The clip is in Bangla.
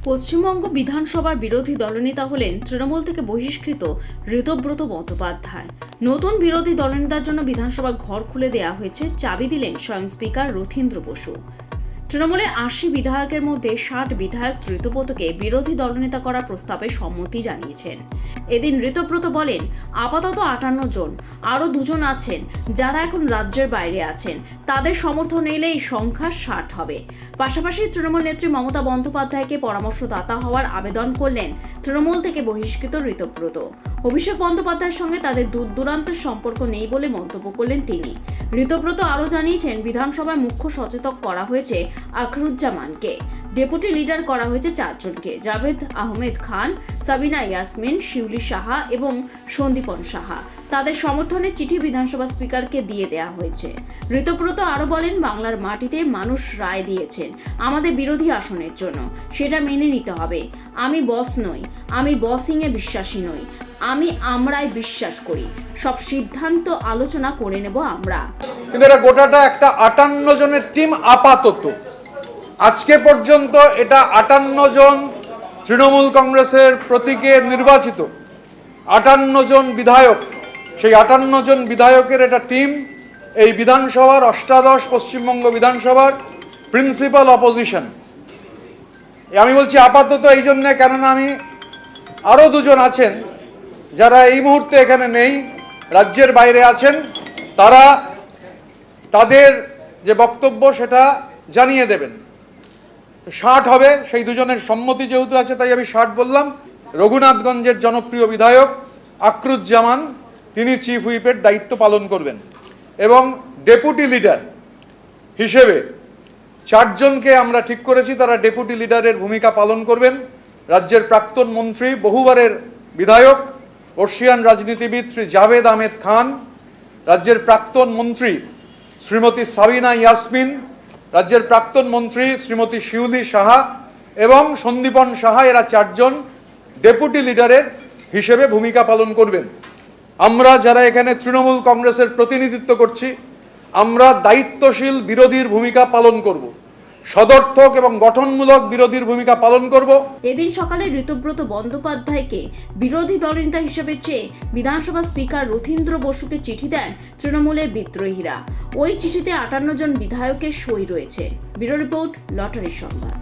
পশ্চিমবঙ্গ বিধানসভার বিরোধী দলনেতা হলেন তৃণমূল থেকে বহিষ্কৃত ঋতব্রত বন্দ্যোপাধ্যায়। নতুন বিরোধী দলনেতার জন্য বিধানসভা ঘর খুলে দেওয়া হয়েছে, চাবি দিলেন স্বয়ং স্পিকার রথীন্দ্র বসু। তৃণমূলের ৮০ বিধায়কের মধ্যে ৬০ বিধায়ক ঋতব্রতকে বিরোধী দলনেতা করার প্রস্তাবে সম্মতি জানিয়েছেন। এদিন ঋতব্রত বলেন, আপাতত ৫৮ জন, আরও ২ জন আছেন যারা এখন রাজ্যের বাইরে আছেন, তাদের সমর্থন এলে এই সংখ্যা ৬০ হবে। পাশাপাশি তৃণমূল নেত্রী মমতা বন্দ্যোপাধ্যায়কে পরামর্শদাতা হওয়ার আবেদন করলেন তৃণমূল থেকে বহিষ্কৃত ঋতব্রত। অভিষেক বন্দ্যোপাধ্যায়ের সঙ্গে তাদের দূর দূরান্তের সম্পর্ক নেই বলে মন্তব্য করলেন তিনি। ঋতব্রত আরও জানিয়েছেন, বিধানসভায় মুখ্য সচেতক করা হয়েছে আখরুজ্জামানকে, ডেপুটি লিডার করা হয়েছে ৪ জনকে, জাভেদ আহমেদ খান, সাবিনা ইয়াসমিন, শিউলি সাহা এবং সন্দীপন সাহা। তাদের সমর্থনে চিঠি বিধানসভা স্পিকারকে দিয়ে দেওয়া হয়েছে। ঋতব্রত আরও বলেন, বাংলার মাটিতে মানুষ রায় দিয়েছেন আমাদের বিরোধী আসনের জন্য, সেটা মেনে নিতে হবে। আমি বস নই, আমি বসিংয়ে বিশ্বাসী নই, আমরাই বিশ্বাস করি। সব সিদ্ধান্ত আলোচনা করে নেব আমরা। কিন্তু এটা গোটাটা একটা ৫৮ জনের টিম। আপাতত আজকে পর্যন্ত এটা ৫৮ জন তৃণমূল কংগ্রেসের প্রতীকে নির্বাচিত ৫৮ জন বিধায়ক। সেই ৫৮ জন বিধায়কের এটা টিম এই বিধানসভার অষ্টাদশ পশ্চিমবঙ্গ বিধানসভার প্রিন্সিপাল অপোজিশন। আমি বলছি আপাতত এই জন্যে, কেননা আমি আরও ২ জন আছেন যারা এই মুহূর্তে এখানে নেই, রাজ্যের বাইরে আছেন, তারা তাদের যে বক্তব্য সেটা জানিয়ে দেবেন। ৬০ হবে, সেই ২ জনের সম্মতি যেহেতু আছে তাই আমি ৬০ বললাম। রঘুনাথগঞ্জের জনপ্রিয় বিধায়ক আখরুজ্জামান, তিনি চিফ হুইপের দায়িত্ব পালন করবেন এবং ডেপুটি লিডার হিসেবে ৪ জনকে আমরা ঠিক করেছি, তারা ডেপুটি লিডারের ভূমিকা পালন করবেন। রাজ্যের প্রাক্তন মন্ত্রী, বহুবারের বিধায়ক, বর্ষিয়ান রাজনীতিবিদ শ্রী জাভেদ আহমেদ খান, রাজ্যের প্রাক্তন মন্ত্রী শ্রীমতী সাবিনা ইয়াসমিন, রাজ্যের প্রাক্তন মন্ত্রী শ্রীমতী শিউলি সাহা এবং সন্দীপন সাহা, এরা ৪ জন ডেপুটি লিডারের হিসেবে ভূমিকা পালন করবেন। আমরা যারা এখানে তৃণমূল কংগ্রেসের প্রতিনিধিত্ব করছি, আমরা দায়িত্বশীল বিরোধীর ভূমিকা পালন করব, সদর্থক এবং গঠনমূলক বিরোধীর ভূমিকা পালন করব। এদিন সকালে ঋতব্রত বন্দ্যোপাধ্যায়কে বিরোধী দলনেতা হিসেবে চেয়ে বিধানসভা স্পিকার রথীন্দ্র বসুকে চিঠি দেন তৃণমূলের বিদ্রোহীরা। ওই চিঠিতে ৫৮ জন বিধায়কের সই রয়েছে। ব্যুরো রিপোর্ট, লটারি সংবাদ।